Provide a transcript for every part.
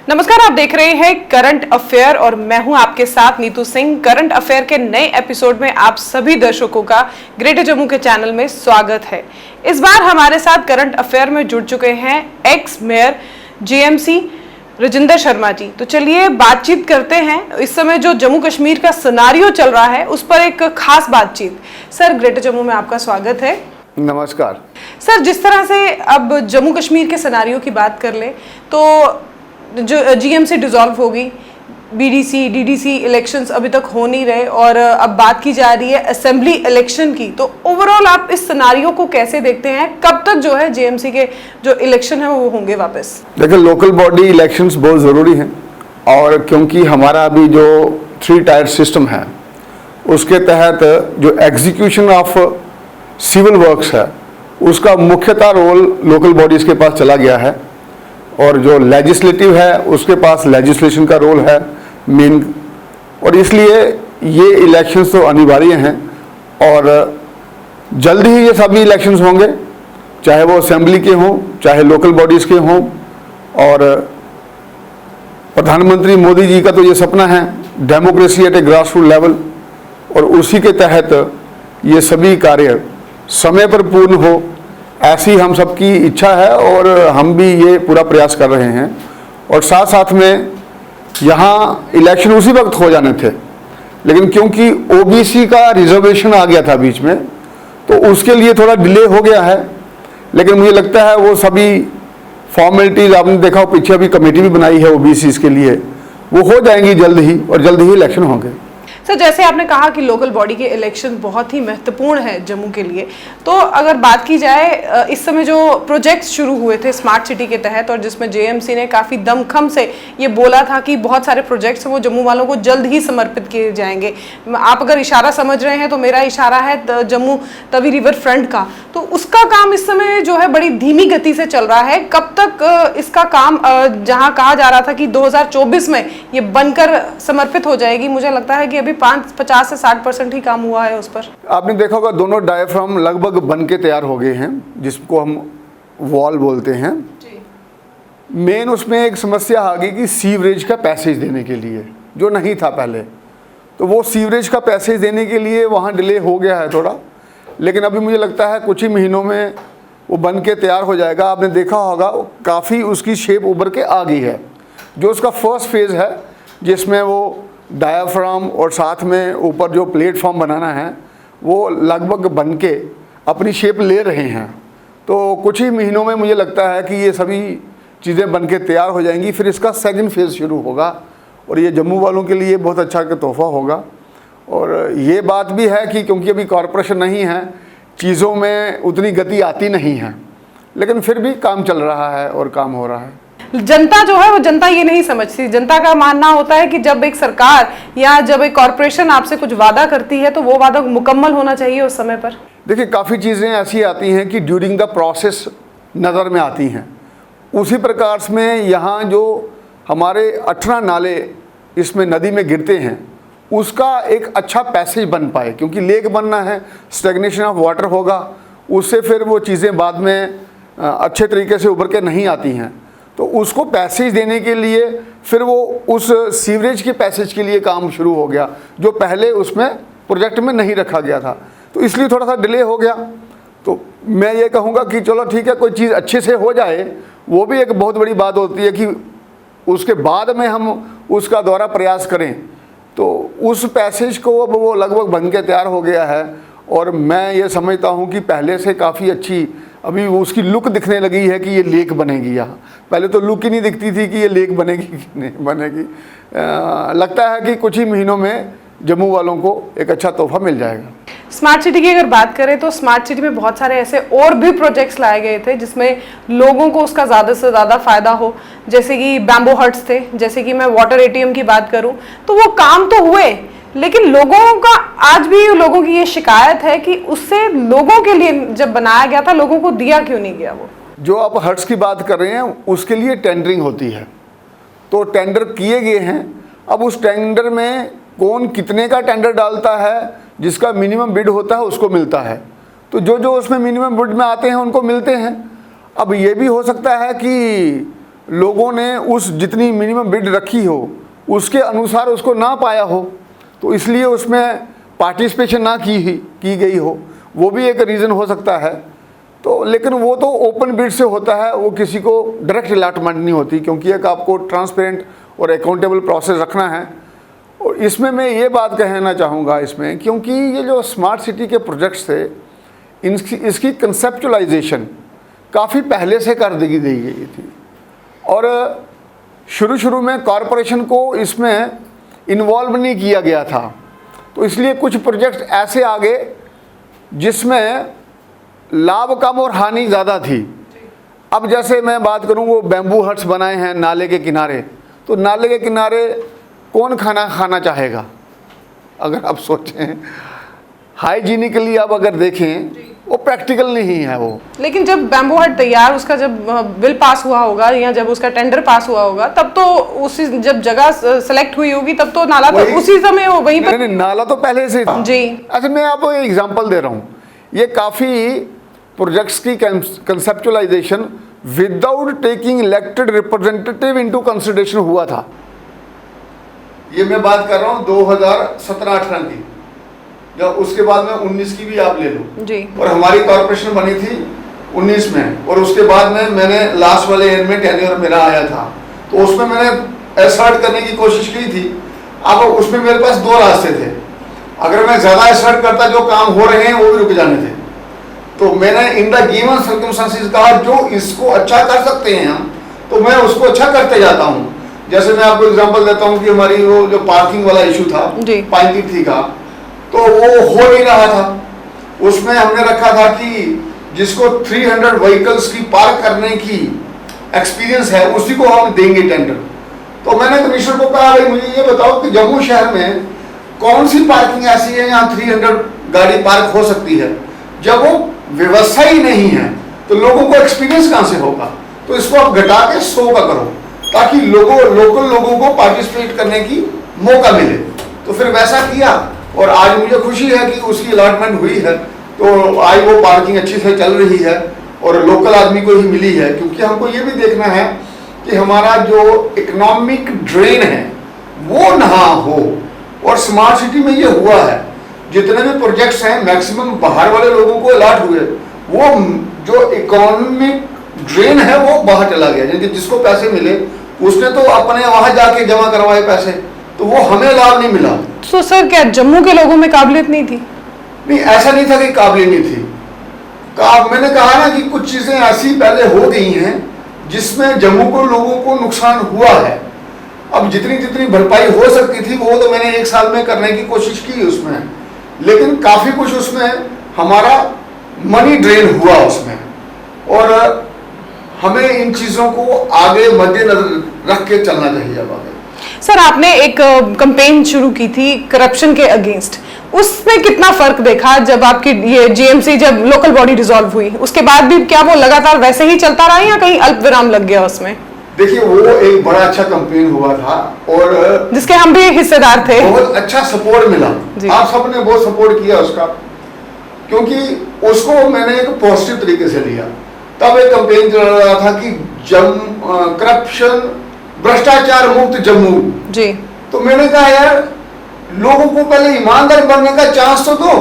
नमस्कार, आप देख रहे हैं करंट अफेयर और मैं हूं आपके साथ नीतू सिंह। करंट अफेयर के नए एपिसोड में आप सभी दर्शकों का ग्रेटर जम्मू के चैनल में स्वागत है। इस बार हमारे साथ करंट अफेयर में जुड़ चुके हैं ex mayor JMC Rajinder Sharma ji. तो चलिए बातचीत करते हैं। इस समय जो जम्मू कश्मीर का सिनेरियो चल रहा है उस पर एक खास बातचीत। सर, ग्रेटर जम्मू में आपका स्वागत है। नमस्कार सर, जिस तरह से अब जम्मू कश्मीर के सिनेरियो की बात कर ले तो जो जीएमसी डिसॉल्व होगी, बीडीसी डीडीसी इलेक्शंस अभी तक हो नहीं रहे और अब बात की जा रही है असेंबली इलेक्शन की। तो ओवरऑल आप इस सिनेरियो को कैसे देखते हैं? कब तक जो है जेएमसी के जो इलेक्शन है वो होंगे वापस? देखिए, लोकल बॉडी इलेक्शंस बहुत ज़रूरी हैं और क्योंकि हमारा अभी जो 3 टायर सिस्टम है उसके तहत जो एग्जीक्यूशन ऑफ सिविल वर्क्स है उसका मुख्यतः रोल लोकल बॉडीज़ के पास चला गया है और जो लेजिस्लेटिव है उसके पास लेजिस्लेशन का रोल है मेन। और इसलिए ये इलेक्शंस तो अनिवार्य हैं और जल्द ही ये सभी इलेक्शंस होंगे, चाहे वो असेंबली के हों चाहे लोकल बॉडीज़ के हों। और प्रधानमंत्री मोदी जी का तो ये सपना है democracy at a grass root level और उसी के तहत ये सभी कार्य समय पर पूर्ण हो, ऐसी हम सबकी इच्छा है और हम भी ये पूरा प्रयास कर रहे हैं। और साथ साथ में यहाँ इलेक्शन उसी वक्त हो जाने थे, लेकिन क्योंकि ओबीसी का रिजर्वेशन आ गया था बीच में तो उसके लिए थोड़ा डिले हो गया है। लेकिन मुझे लगता है वो सभी फॉर्मेलिटीज़ आपने देखा हो, पीछे अभी कमेटी भी बनाई है ओबीसी के लिए, वो हो जाएंगी जल्द ही और जल्द ही इलेक्शन होंगे। सर, जैसे आपने कहा कि लोकल बॉडी के इलेक्शन बहुत ही महत्वपूर्ण है जम्मू के लिए, तो अगर बात की जाए इस समय जो प्रोजेक्ट्स शुरू हुए थे स्मार्ट सिटी के तहत और जिसमें जेएमसी ने काफ़ी दमखम से ये बोला था कि बहुत सारे प्रोजेक्ट्स हैं वो जम्मू वालों को जल्द ही समर्पित किए जाएंगे। आप अगर इशारा समझ रहे हैं तो मेरा इशारा है जम्मू तवी रिवर फ्रंट का, तो उसका काम इस समय जो है बड़ी धीमी गति से चल रहा है। कब तक इसका काम, जहाँ कहा जा रहा था कि 2024 में ये बनकर समर्पित हो जाएगी, मुझे लगता है कि अभी 50 से 60% ही काम हुआ है उस पर। आपने देखा होगा दोनों डायफ्राम लगभग बन के तैयार हो गए हैं, जिसको हम वॉल बोलते हैं। मेन उसमें एक समस्या आ गई कि सीवरेज का पैसेज देने के लिए, जो नहीं था पहले, तो वो सीवरेज का पैसेज देने के लिए वहाँ डिले हो गया है थोड़ा। लेकिन अभी मुझे लगता है कुछ ही महीनों में वो बन के तैयार हो जाएगा। आपने देखा होगा काफ़ी उसकी शेप उभर के आ गई है। जो उसका फर्स्ट फेज़ है जिसमें वो डायाफ्राम और साथ में ऊपर जो प्लेटफॉर्म बनाना है वो लगभग बन के अपनी शेप ले रहे हैं। तो कुछ ही महीनों में मुझे लगता है कि ये सभी चीज़ें बन के तैयार हो जाएंगी। फिर इसका सेकंड फेज़ शुरू होगा और ये जम्मू वालों के लिए बहुत अच्छा तोहफा होगा। और ये बात भी है कि क्योंकि अभी कॉरपोरेशन नहीं है, चीज़ों में उतनी गति आती नहीं है, लेकिन फिर भी काम चल रहा है और काम हो रहा है। जनता जो है वो जनता ये नहीं समझती। जनता का मानना होता है कि जब एक सरकार या जब एक कॉरपोरेशन आपसे कुछ वादा करती है तो वो वादा मुकम्मल होना चाहिए उस समय पर। देखिए, काफ़ी चीज़ें ऐसी आती हैं कि ड्यूरिंग द प्रोसेस नज़र में आती हैं। उसी प्रकार में यहाँ जो हमारे 18 नाले इसमें नदी में गिरते हैं उसका एक अच्छा पैसेज बन पाए, क्योंकि लेक बनना है, स्टैग्नेशन ऑफ वाटर होगा, उससे फिर वो चीज़ें बाद में अच्छे तरीके से उभर के नहीं आती हैं। तो उसको पैसेज देने के लिए फिर वो उस सीवरेज के पैसेज के लिए काम शुरू हो गया, जो पहले उसमें प्रोजेक्ट में नहीं रखा गया था। तो इसलिए थोड़ा सा डिले हो गया। तो मैं ये कहूँगा कि चलो ठीक है, कोई चीज़ अच्छे से हो जाए, वो भी एक बहुत बड़ी बात होती है कि उसके बाद में हम उसका दोबारा प्रयास करें। तो उस पैसेज को अब वो लगभग बन के तैयार हो गया है और मैं ये समझता हूँ कि पहले से काफ़ी अच्छी अभी उसकी लुक दिखने लगी है कि ये लेक बनेगी यहाँ। पहले तो लुक ही नहीं दिखती थी कि ये लेक बनेगी कि नहीं बनेगी। लगता है कि कुछ ही महीनों में जम्मू वालों को एक अच्छा तोहफा मिल जाएगा। स्मार्ट सिटी की अगर बात करें तो स्मार्ट सिटी में बहुत सारे ऐसे और भी प्रोजेक्ट्स लाए गए थे जिसमें लोगों को उसका ज़्यादा से ज़्यादा फायदा हो, जैसे कि बैम्बो हट्स थे, जैसे कि मैं वाटर एटीएम की बात करूं तो वो काम तो हुए, लेकिन लोगों का आज भी लोगों की ये शिकायत है कि उससे लोगों के लिए जब बनाया गया था लोगों को दिया क्यों नहीं गया। वो जो आप हट्स की बात कर रहे हैं उसके लिए टेंडरिंग होती है, तो टेंडर किए गए हैं। अब उस टेंडर में कौन कितने का टेंडर डालता है, जिसका मिनिमम बिड होता है उसको मिलता है। तो जो जो उसमें मिनिमम बिड में आते हैं उनको मिलते हैं। अब ये भी हो सकता है कि लोगों ने उस जितनी मिनिमम बिड रखी हो उसके अनुसार उसको ना पाया हो, तो इसलिए उसमें पार्टिसिपेशन ना की गई हो, वो भी एक रीज़न हो सकता है। तो लेकिन वो तो ओपन बिड से होता है, वो किसी को डायरेक्ट अलॉटमेंट नहीं होती, क्योंकि एक आपको ट्रांसपेरेंट और अकाउंटेबल प्रोसेस रखना है। और इसमें मैं ये बात कहना चाहूँगा इसमें, क्योंकि ये जो स्मार्ट सिटी के प्रोजेक्ट्स थे इसकी कंसेप्चुलाइजेशन काफ़ी पहले से कर दी गई थी, और शुरू में कॉरपोरेशन को इसमें इन्वॉल्व नहीं किया गया था। तो इसलिए कुछ प्रोजेक्ट ऐसे आ गए जिसमें लाभ कम और हानि ज़्यादा थी। अब जैसे मैं बात करूं, वो बैम्बू हट्स बनाए हैं नाले के किनारे, तो नाले के किनारे कौन खाना खाना चाहेगा? अगर आप सोचें हाइजीनिकली, आप अगर देखें वो प्रैक्टिकल नहीं है वो। लेकिन जब बैम्बू हट तैयार, उसका जब बिल पास हुआ होगा या जब उसका टेंडर पास हुआ होगा, तब तो उसी जब जगह सेलेक्ट हुई होगी तब तो नाला तो उसी समय वहीं पर। नहीं, नाला तो पहले से था जी। अच्छा, मैं आपको एक एग्जांपल दे रहा हूँ। ये काफ़ी प्रोजेक्ट्स की conceptualisation without taking elected representative into consideration हुआ था। ये मैं बात कर रहा हूँ 2017-18 की, या उसके बाद में 19 की भी आप ले लो जी। और हमारी कॉर्पोरेशन बनी थी 19 में, और उसके बाद में मैंने लास्ट वाले ईयर में टेन्योर मेरा आया था, तो उसमें मैंने एसर्ट करने की कोशिश की थी। अब उसमें मेरे पास दो रास्ते थे। अगर मैं ज़्यादा एसर्ट करता, जो काम हो रहे हैं वो भी रुक जाने थे। तो मैंने इन द गिवन सर्कमस्टेंसेस कहा जो इसको अच्छा कर सकते हैं हम, तो मैं उसको अच्छा करते जाता हूँ। जैसे मैं आपको एग्जांपल देता हूँ कि हमारी वो जो पार्किंग वाला इशू था पाइनतीर्थी का, तो वो हो नहीं रहा था। उसमें हमने रखा था कि जिसको 300 व्हीकल्स की पार्क करने की एक्सपीरियंस है उसी को हम देंगे टेंडर। तो मैंने कमिश्नर को कहा, भाई मुझे ये बताओ कि जम्मू शहर में कौन सी पार्किंग ऐसी है यहाँ 300 गाड़ी पार्क हो सकती है। जब वो व्यवस्था ही नहीं है तो लोगों को एक्सपीरियंस कहाँ से होगा? तो इसको आप घटा के 100 का करो, ताकि लोकल लोगों को पार्टिसिपेट करने की मौका मिले। तो फिर वैसा किया, और आज मुझे खुशी है कि उसकी अलॉटमेंट हुई है, तो आज वो पार्किंग अच्छी से चल रही है और लोकल आदमी को ही मिली है। क्योंकि हमको ये भी देखना है कि हमारा जो इकोनॉमिक ड्रेन है वो ना हो, और स्मार्ट सिटी में ये हुआ है। जितने भी प्रोजेक्ट्स हैं मैक्सिमम बाहर वाले लोगों को अलॉट हुए, वो जो इकोनॉमिक ड्रेन है वो बाहर चला गया। यानी जिसको पैसे मिले उसने तो अपने वहां जाके जमा करवाए पैसे, तो वो हमें लाभ नहीं मिला। तो सर क्या जम्मू के लोगों में काबिलियत नहीं थी? नहीं, ऐसा नहीं था कि काबिलियत नहीं थी। मैंने कहा ना कि कुछ चीजें ऐसी पहले हो गई हैं जिसमें जम्मू को लोगों को नुकसान हुआ है। अब जितनी भरपाई हो सकती थी वो तो मैंने 1 साल में करने की कोशिश की उसमें, लेकिन काफी कुछ उसमें हमारा मनी ड्रेन हुआ उसमें, और हमें इन चीजों को आगे मद्देनजर रख के चलना चाहिए। अब आगे सर, आपने एक कैंपेन शुरू की थी करप्शन के अगेंस्ट, उसमें कितना फर्क देखा जब आपकी ये जीएमसी जब लोकल बॉडी डिसॉल्व हुई, उसके बाद भी क्या वो लगातार वैसे ही चलता रहा या कहीं अल्प विराम लग गया उसमें? देखिए, वो एक बड़ा अच्छा कैंपेन हुआ था और जिसके हम भी हिस्सेदार थे। बहुत अच्छा सपोर्ट मिला, आप सबने बहुत सपोर्ट किया उसका, क्योंकि उसको मैंने एक पॉजिटिव तरीके से लिया। तब एक कैंपेन चल रहा था कि करप्शन भ्रष्टाचार मुक्त जम्मू जी। तो मैंने कहा यार लोगों को पहले ईमानदार बनने का चांस तो दो।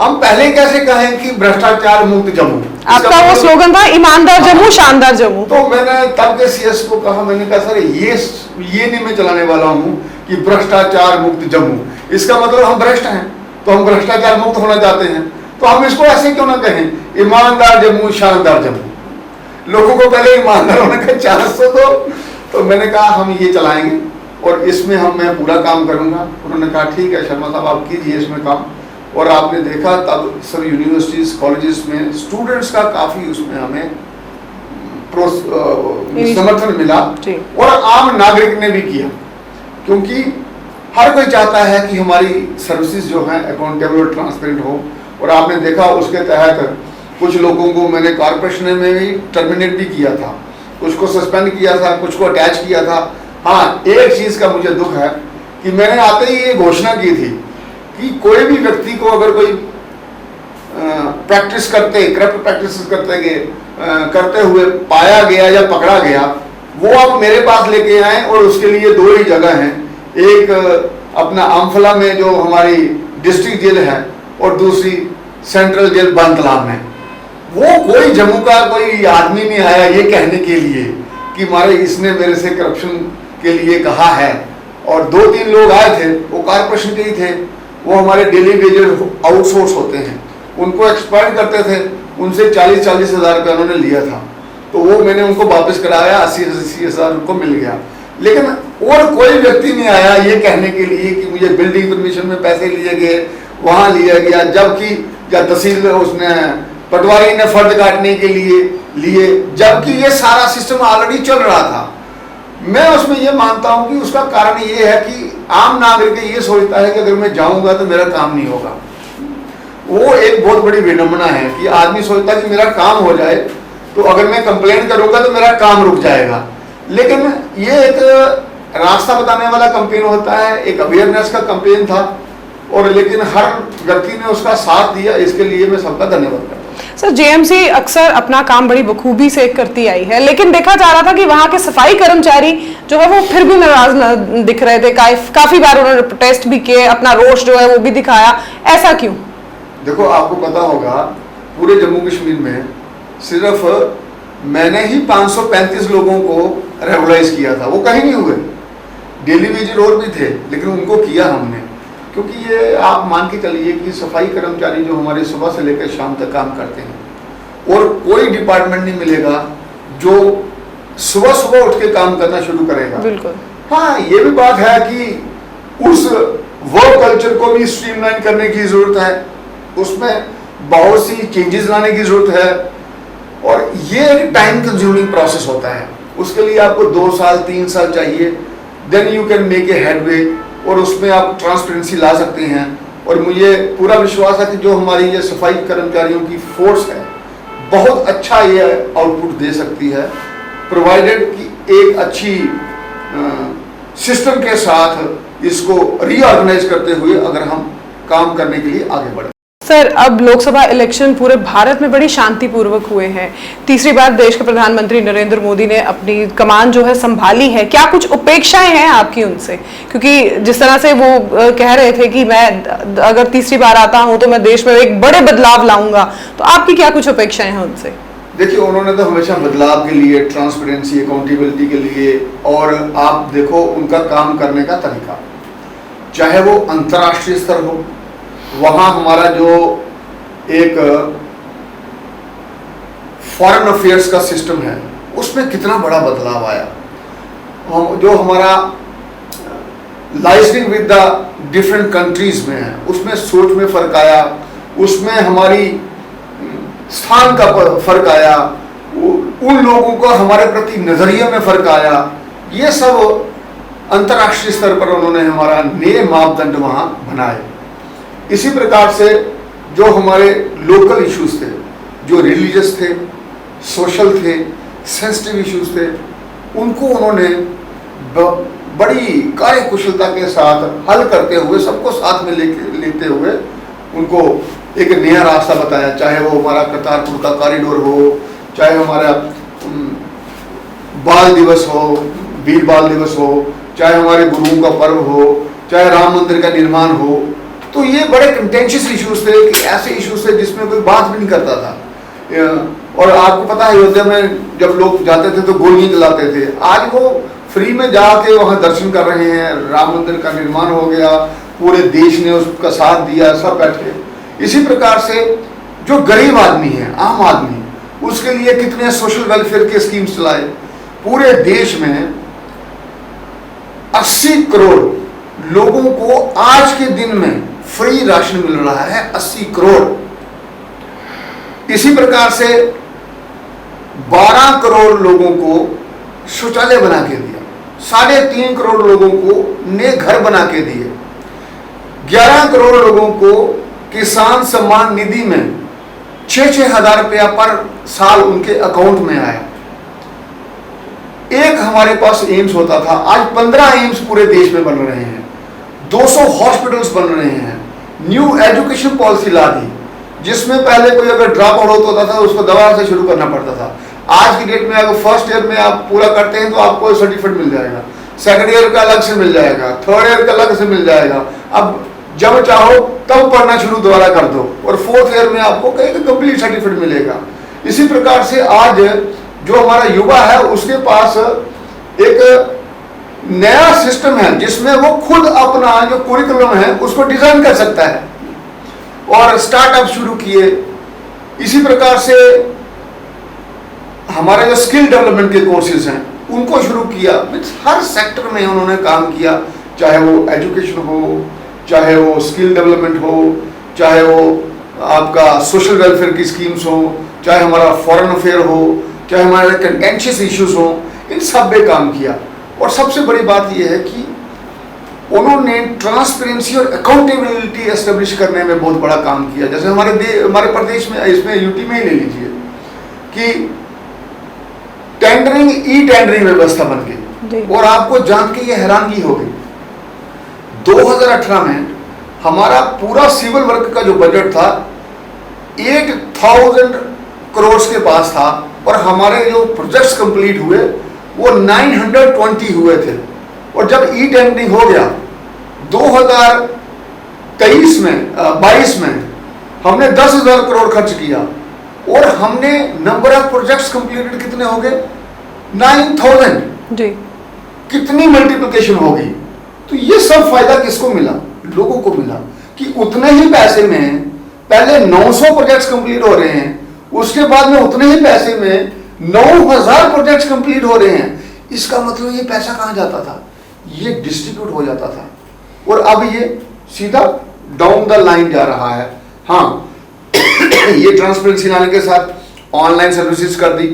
हम पहले कैसे कहें कि भ्रष्टाचार मुक्त जम्मू? आपका वो स्लोगन था ईमानदार जम्मू शानदार जम्मू। तो मैंने तब के सीएस को कहा, मैंने कहा सर ये नहीं मैं चलाने वाला हूँ कि भ्रष्टाचार मुक्त जम्मू। इसका मतलब हम भ्रष्ट हैं, तो हम भ्रष्टाचार मुक्त होना चाहते हैं, तो हम इसको ऐसे क्यों ना कहें ईमानदार जम्मू शानदार जम्मू। लोगों को पहले ईमानदार होने का चांस तो दो। तो मैंने कहा हम ये चलाएंगे और इसमें मैं पूरा काम करूंगा। उन्होंने कहा ठीक है शर्मा साहब आप कीजिए इसमें काम। और आपने देखा तब सब यूनिवर्सिटीज कॉलेजेस में स्टूडेंट्स का काफ़ी उसमें हमें समर्थन मिला और आम नागरिक ने भी किया, क्योंकि हर कोई चाहता है कि हमारी सर्विसेज जो हैं अकाउंटेबल और ट्रांसपेरेंट हो। और आपने देखा उसके तहत कुछ लोगों को मैंने कॉर्पोरेशन में भी टर्मिनेट भी किया था, कुछ को सस्पेंड किया था, कुछ को अटैच किया था। हाँ, एक चीज़ का मुझे दुख है कि मैंने आते ही ये घोषणा की थी कि कोई भी व्यक्ति को अगर कोई करप्ट प्रैक्टिस करते हुए पाया गया या पकड़ा गया वो आप मेरे पास लेके आए, और उसके लिए दो ही जगह हैं, एक अपना अम्फला में जो हमारी डिस्ट्रिक्ट जेल है और दूसरी सेंट्रल जेल बनतलाब में। वो कोई जम्मू का कोई आदमी नहीं आया ये कहने के लिए कि मारे इसने मेरे से करप्शन के लिए कहा है। और 2-3 लोग आए थे, वो कारपोरेशन के ही थे, वो हमारे डेली वेजेस आउटसोर्स होते हैं, उनको एक्सप्लॉइट करते थे, उनसे 40-40 हज़ार रुपया उन्होंने लिया था, तो वो मैंने उनको वापस कराया, 80-80 हज़ार उनको मिल गया। लेकिन और कोई व्यक्ति नहीं आया ये कहने के लिए कि मुझे बिल्डिंग परमिशन में पैसे लिए गए, वहाँ लिया गया, जबकि या तहसील उसने पटवारी ने फर्द काटने के लिए जबकि ये सारा सिस्टम ऑलरेडी चल रहा था। मैं उसमें ये मानता हूँ कि उसका कारण ये है कि आम नागरिक ये सोचता है कि अगर मैं जाऊँगा तो मेरा काम नहीं होगा। वो एक बहुत बड़ी विडंबना है कि आदमी सोचता है कि मेरा काम हो जाए, तो अगर मैं कंप्लेंट करूँगा तो मेरा काम रुक जाएगा। लेकिन ये एक रास्ता बताने वाला कैंपेन होता है, एक अवेयरनेस का कैंपेन था, और लेकिन हर व्यक्ति ने उसका साथ दिया, इसके लिए मैं सबका धन्यवाद करता हूँ। सर, जेएमसी अक्सर अपना काम बड़ी बखूबी से करती आई है, लेकिन देखा जा रहा था कि वहाँ के सफाई कर्मचारी जो है वो फिर भी नाराज दिख रहे थे। काफी बार उन्होंने प्रोटेस्ट भी किए, अपना रोष जो है वो भी दिखाया। ऐसा क्यों? देखो, आपको पता होगा पूरे जम्मू कश्मीर में सिर्फ मैंने ही 535 लोगों को रेगुलाइज किया था, वो कहीं नहीं हुए। डेली वेजेस और भी थे, लेकिन उनको किया हमने, क्योंकि ये आप मान के चलिए कि सफाई कर्मचारी जो हमारे सुबह से लेकर शाम तक काम करते हैं, और कोई डिपार्टमेंट नहीं मिलेगा जो सुबह सुबह उठ के काम करना शुरू करेगा। बिल्कुल। हाँ, ये भी बात है कि उस वर्क कल्चर को भी स्ट्रीमलाइन करने की जरूरत है, उसमें बहुत सी चेंजेस लाने की जरूरत है, और ये एक टाइम कंज्यूमिंग प्रोसेस होता है। उसके लिए आपको 2 साल 3 साल चाहिए, then you can make a headway, और उसमें आप ट्रांसपेरेंसी ला सकते हैं। और मुझे पूरा विश्वास है कि जो हमारी ये सफाई कर्मचारियों की फोर्स है बहुत अच्छा ये आउटपुट दे सकती है, प्रोवाइडेड कि एक अच्छी सिस्टम के साथ इसको रीऑर्गेनाइज करते हुए अगर हम काम करने के लिए आगे बढ़े। सर, अब लोकसभा इलेक्शन पूरे भारत में बड़ी शांतिपूर्वक हुए हैं। तीसरी बार देश के प्रधानमंत्री नरेंद्र मोदी ने अपनी कमान जो है संभाली है। क्या कुछ अपेक्षाएं हैं आपकी उनसे? क्योंकि जिस तरह से वो कह रहे थे कि मैं अगर तीसरी बार आता हूं तो मैं देश में एक बड़े बदलाव लाऊंगा, तो आपकी क्या कुछ अपेक्षाएं हैं उनसे? देखिए, उन्होंने तो हमेशा बदलाव के लिए, ट्रांसपेरेंसी, अकाउंटेबिलिटी के लिए, और आप देखो उनका काम करने का तरीका, चाहे वो अंतर्राष्ट्रीय स्तर हो, वहाँ हमारा जो एक फॉरेन अफेयर्स का सिस्टम है उसमें कितना बड़ा बदलाव आया। जो हमारा liaisoning with the different countries में है उसमें सोच में फर्क आया, उसमें हमारी स्थान का फर्क आया, उन लोगों को हमारे प्रति नजरिए में फर्क आया। ये सब अंतर्राष्ट्रीय स्तर पर उन्होंने हमारा नए मापदंड वहाँ बनाए। इसी प्रकार से जो हमारे लोकल इश्यूज थे, जो रिलीजियस थे, सोशल थे, सेंसिटिव इश्यूज थे, उनको उन्होंने बड़ी कार्यकुशलता के साथ हल करते हुए, सबको साथ में लेते हुए उनको एक नया रास्ता बताया। चाहे वो हमारा करतारपुर का कॉरिडोर हो, चाहे हमारा बाल दिवस हो, वीर बाल दिवस हो, चाहे हमारे गुरुओं का पर्व हो, चाहे राम मंदिर का निर्माण हो, तो ये बड़े कंटेंशियस इश्यूज थे कि ऐसे इश्यूज थे जिसमें कोई बात भी नहीं करता था। और आपको पता है अयोध्या में जब लोग जाते थे तो गोलियां चलाते थे, आज वो फ्री में जाके वहाँ दर्शन कर रहे हैं, राम मंदिर का निर्माण हो गया, पूरे देश ने उसका साथ दिया, सब बैठे। इसी प्रकार से जो गरीब आदमी है, आम आदमी, उसके लिए कितने सोशल वेलफेयर के स्कीम्स चलाए। पूरे देश में 80 करोड़ लोगों को आज के दिन में फ्री राशन मिल रहा है, 80 करोड़। इसी प्रकार से 12 करोड़ लोगों को शौचालय बना के दिया, 3.5 करोड़ लोगों को नए घर बना के दिए, 11 करोड़ लोगों को किसान सम्मान निधि में 6-6 हज़ार रुपया पर साल उनके अकाउंट में आया। एक हमारे पास एम्स होता था, आज 15 एम्स पूरे देश में बन रहे हैं, 200 हॉस्पिटल्स बन रहे हैं। न्यू एजुकेशन पॉलिसी ला दी, जिसमें पहले कोई अगर ड्रॉप आउट होता था उसको दवा से शुरू करना पड़ता था, आज की डेट में अगर फर्स्ट ईयर में आप पूरा करते हैं तो आपको सर्टिफिकेट मिल जाएगा, सेकंड ईयर का अलग से मिल जाएगा, थर्ड ईयर का अलग से मिल जाएगा। अब जब चाहो तब पढ़ना शुरू दोबारा कर दो और फोर्थ ईयर में आपको कहीं का कंप्लीट सर्टिफिकेट मिलेगा। इसी प्रकार से आज जो हमारा युवा है उसके पास एक नया सिस्टम है जिसमें वो खुद अपना जो कुरिकुलम है उसको डिजाइन कर सकता है और स्टार्टअप शुरू किए। इसी प्रकार से हमारे जो स्किल डेवलपमेंट के कोर्सेज हैं उनको शुरू किया। हर सेक्टर में उन्होंने काम किया, चाहे वो एजुकेशन हो, चाहे वो स्किल डेवलपमेंट हो, चाहे वो आपका सोशल वेलफेयर की स्कीम्स हो, चाहे हमारा फॉरेन अफेयर हो, चाहे हमारे कंटेंशियस इश्यूज हो, इन सब में काम किया। और सबसे बड़ी बात यह है कि उन्होंने ट्रांसपेरेंसी और अकाउंटेबिलिटी एस्टेब्लिश करने में बहुत बड़ा काम किया। जैसे हमारे प्रदेश में, इसमें यूटी में ही ले लीजिए कि टेंडरिंग ई टेंडरिंग व्यवस्था बन गई और आपको जान के ये हैरानगी हो गई 2018 में हमारा पूरा सिविल वर्क का जो बजट था 8000 करोड़ के पास था और हमारे जो प्रोजेक्ट्स कंप्लीट हुए वो 920 हुए थे। और जब ई टेंडरिंग हो गया 2022 में हमने 10,000 करोड़ खर्च किया और हमने नंबर ऑफ प्रोजेक्ट्स कंप्लीटेड कितने हो गए 9,000। जी, कितनी मल्टीप्लिकेशन होगी। तो ये सब फायदा किसको मिला? लोगों को मिला कि उतने ही पैसे में पहले 900 प्रोजेक्ट्स कंप्लीट हो रहे हैं, उसके बाद में उतने ही पैसे में 9,000 प्रोजेक्ट्स कंप्लीट हो रहे हैं। इसका मतलब ये पैसा कहां जाता था? ये डिस्ट्रीब्यूट हो जाता था और अब ये सीधा डाउन द लाइन जा रहा है। हाँ, ये ट्रांसपेरेंसी लाने के साथ ऑनलाइन सर्विसेज कर दी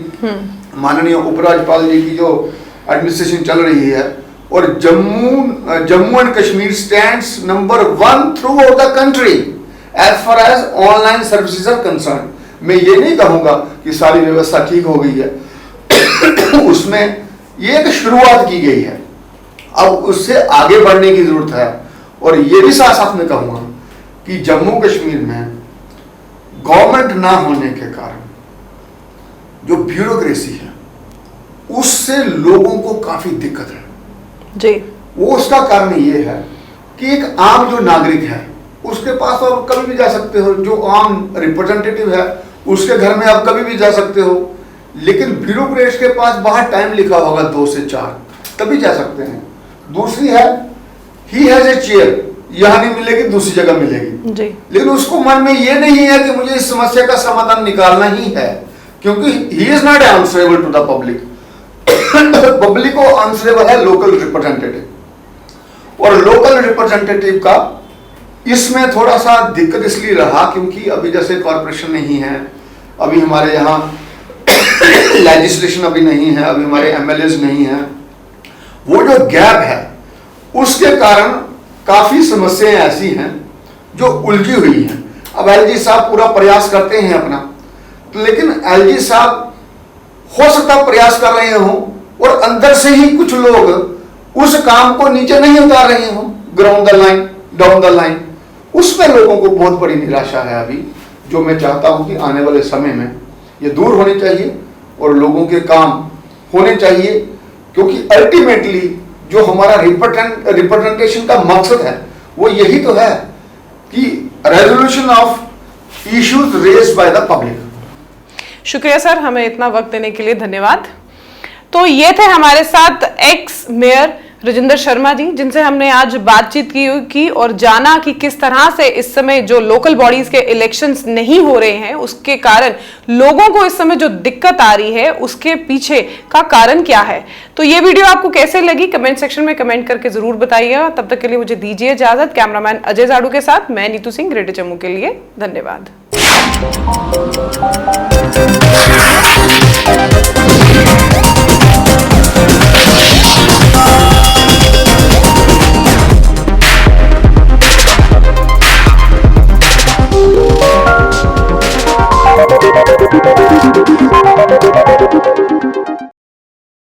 माननीय उपराज्यपाल जी की जो एडमिनिस्ट्रेशन चल रही है और Jammu and Kashmir stands number 1 throughout the country as far as online services are concern. मैं ये नहीं कहूंगा कि सारी व्यवस्था ठीक हो गई है उसमें ये एक शुरुआत की गई है, अब उससे आगे बढ़ने की जरूरत है। और ये भी साथ साथ में कहूंगा कि जम्मू कश्मीर में गवर्नमेंट ना होने के कारण जो ब्यूरोक्रेसी है उससे लोगों को काफी दिक्कत है जी। वो उसका कारण ये है कि एक आम जो नागरिक है उसके पास तो आप कभी भी जा सकते हो, जो आम रिप्रेजेंटेटिव है उसके घर में आप कभी भी जा सकते हो, लेकिन ब्यूरोक्रेट के पास बाहर टाइम लिखा होगा 2 से 4 तभी जा सकते हैं। दूसरी है ही हैज ए चेयर, यहां नहीं मिलेगी दूसरी जगह मिलेगी जी। लेकिन उसको मन में ये नहीं है कि मुझे इस समस्या का समाधान निकालना ही है, क्योंकि he is not answerable to the public. Public को आंसरेबल है लोकल रिप्रेजेंटेटिव। और लोकल रिप्रेजेंटेटिव का इसमें थोड़ा सा दिक्कत इसलिए रहा क्योंकि अभी जैसे कॉर्पोरेशन नहीं है, अभी हमारे यहाँ लेजिस्लेशन अभी नहीं है, अभी हमारे एमएलएज नहीं है, वो जो गैप है उसके कारण काफी समस्याएं ऐसी हैं जो उलझी हुई हैं। अब एलजी साहब पूरा प्रयास करते हैं अपना, लेकिन एलजी साहब हो सकता प्रयास कर रहे हों और अंदर से ही कुछ लोग उस काम को नीचे नहीं उतार रहे हों, ground the line, down the line. उसमें लोगों को बहुत बड़ी निराशा है अभी, जो मैं चाहता हूं कि आने वाले समय में ये दूर होनी चाहिए और लोगों के काम होने चाहिए, क्योंकि अल्टीमेटली जो हमारा रिप्रेजेंटेशन का मकसद है वो यही तो है कि resolution of issues raised by the public. शुक्रिया सर, हमें इतना वक्त देने के लिए धन्यवाद। तो ये थे हमारे साथ एक्स मेयर राजेंद्र शर्मा जी, जिनसे हमने आज बातचीत की और जाना कि किस तरह से इस समय जो लोकल बॉडीज के इलेक्शंस नहीं हो रहे हैं उसके कारण लोगों को इस समय जो दिक्कत आ रही है उसके पीछे का कारण क्या है। तो ये वीडियो आपको कैसे लगी कमेंट सेक्शन में कमेंट करके जरूर बताइएगा। तब तक के लिए मुझे दीजिए इजाजत। कैमरामैन अजय जाड़ू के साथ मैं नीतू सिंह, ग्रेटर जम्मू के लिए धन्यवाद।